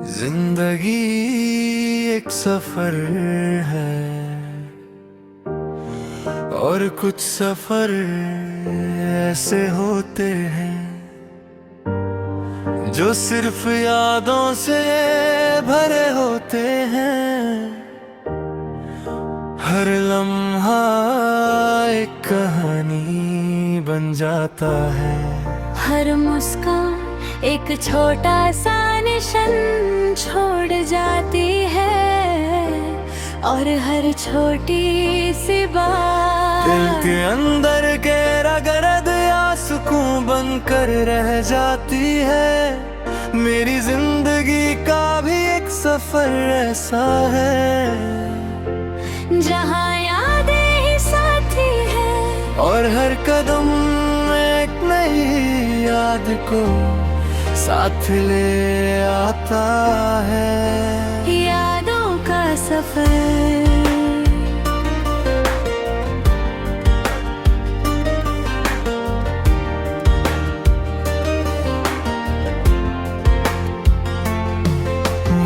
जिंदगी एक सफर है और कुछ सफर ऐसे होते हैं जो सिर्फ यादों से भरे होते हैं। हर लम्हा एक कहानी बन जाता है, हर मुस्कान एक छोटा सा निशान छोड़ जाती है और हर छोटी सी बात दिल के अंदर के रगरद या सुकून बनकर रह जाती है। मेरी जिंदगी का भी एक सफर ऐसा है जहाँ यादें ही साथी है और हर कदम एक नई याद को साथ ले आता है। यादों का सफर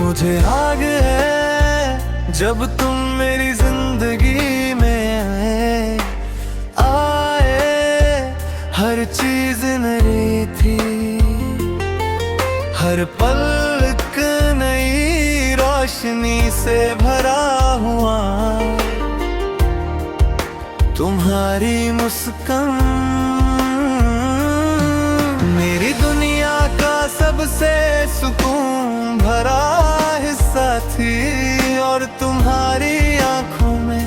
मुझे आग है जब तुम मेरी जिंदगी में आए। हर चीज नई थी, हर पलक नई रोशनी से भरा हुआ। तुम्हारी मुस्कान मेरी दुनिया का सबसे सुकून भरा हिस्सा थी और तुम्हारी आंखों में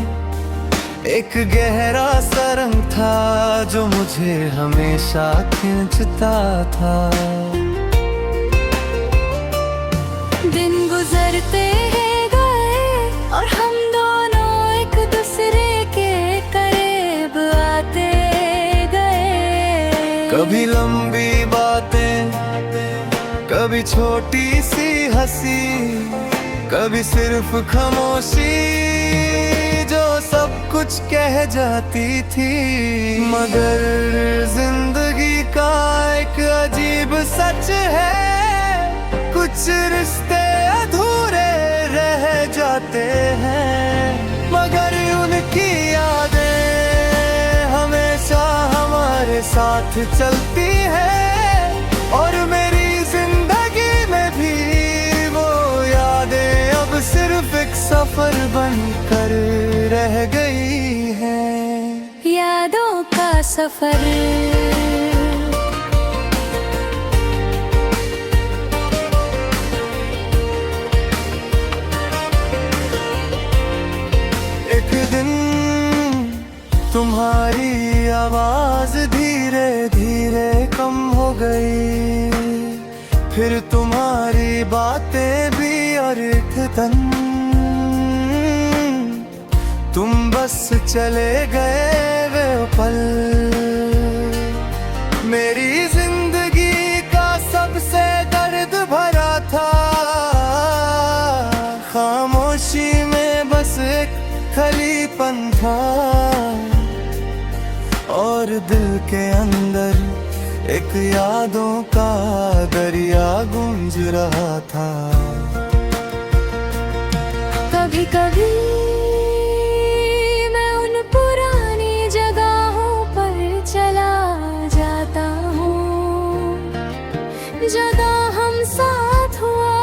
एक गहरा सा रंग था जो मुझे हमेशा खींचता था। दिन गुजरते गए और हम दोनों एक दूसरे के करीब आते गए। कभी लंबी बातें, कभी छोटी सी हंसी, कभी सिर्फ खामोशी जो सब कुछ कह जाती थी। मगर जिंदगी का एक अजीब सच है, कुछ रिश्ते अधूरे रह जाते हैं मगर उनकी यादें हमेशा हमारे साथ चलती है। और मेरी जिंदगी में भी वो यादें अब सिर्फ एक सफर बनकर रह गई है। यादों का सफर तुम्हारी आवाज धीरे धीरे कम हो गई, फिर तुम्हारी बातें भी और एक दिन तुम बस चले गए वे पल। मेरी जिंदगी का सबसे दर्द भरा था, खामोशी में बस एक खालीपन था और दिल के अंदर एक यादों का दरिया गूंज रहा था। कभी कभी मैं उन पुरानी जगहों पर चला जाता हूँ जहाँ हम साथ हुआ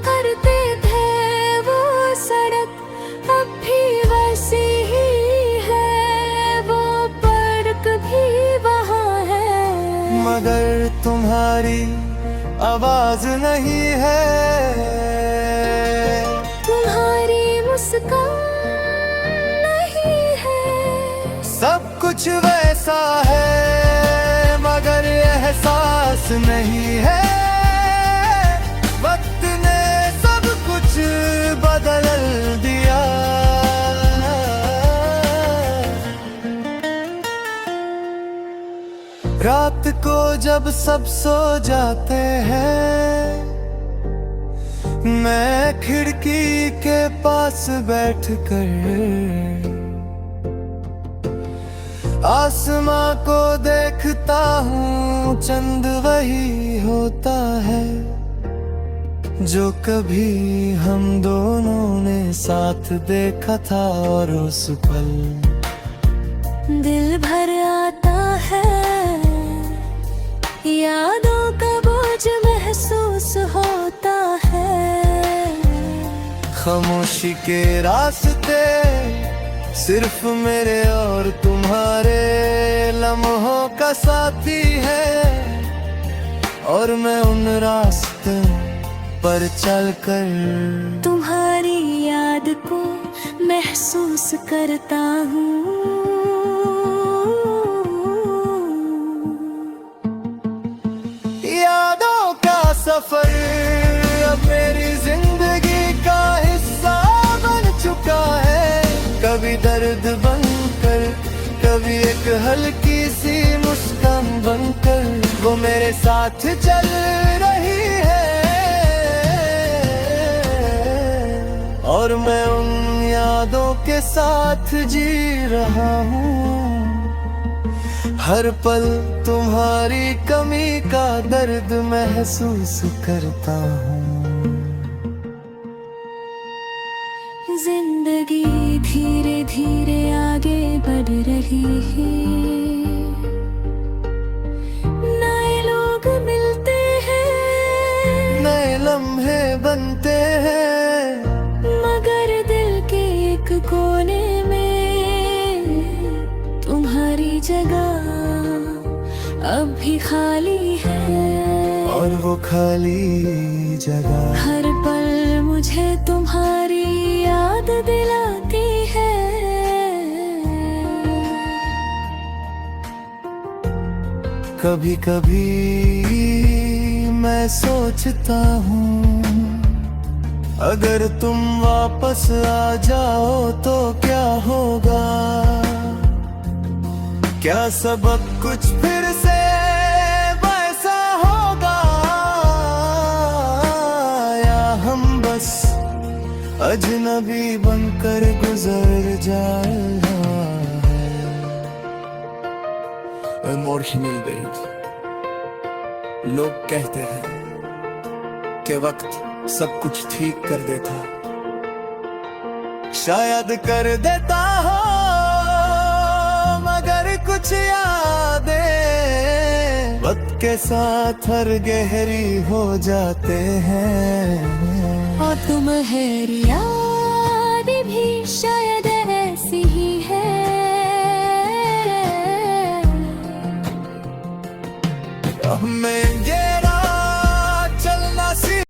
करते थे। वो सड़क अब भी वैसी ही है, वो पार्क भी वहाँ है मगर तुम्हारी आवाज नहीं है, तुम्हारी मुस्कान नहीं है। सब कुछ वैसा है मगर एहसास नहीं है। वक्त ने सब कुछ बदल दिया। रात को जब सब सो जाते हैं, मैं खिड़की के पास बैठकर आसमां को देखता हूँ। चंद वही होता है जो कभी हम दोनों ने साथ देखा था, और उस पल दिल भर आता है, यादों का बोझ महसूस होता है। खामोशी के रास्ते सिर्फ मेरे और तुम्हारे लम्हों का साथी है, और मैं उन रास्तों पर चलकर तुम्हारी याद को महसूस करता हूँ। यादों का सफर अब मेरी जिंदगी का हिस्सा बन चुका है। कभी दर्द बनकर, कभी एक हल्की सी मुस्कान बनकर वो मेरे साथ चल रही है, और मैं उन यादों के साथ जी रहा हूँ। हर पल तुम्हारी कमी का दर्द महसूस करता हूँ। जिंदगी धीरे धीरे आगे बढ़ रही है, नए लोग मिलते हैं, नए लम्हे बनते हैं, मगर दिल के एक कोने में तुम्हारी जगह अब भी खाली है। और वो खाली जगह हर पल मुझे तुम्हारी याद दिलाती है। कभी कभी मैं सोचता हूँ, अगर तुम वापस आ जाओ तो क्या होगा? क्या सबक कुछ फिर से वैसा होगा, या हम बस अजनबी बनकर गुजर जाएगा? Emotional date. लोग कहते हैं कि वक्त सब कुछ ठीक कर देता, शायद कर देता हो, मगर कुछ यादें वक्त के साथ हर गहरी हो जाते हैं। और तुम्हारी याद भी शायद ऐसी ही है। मैं ये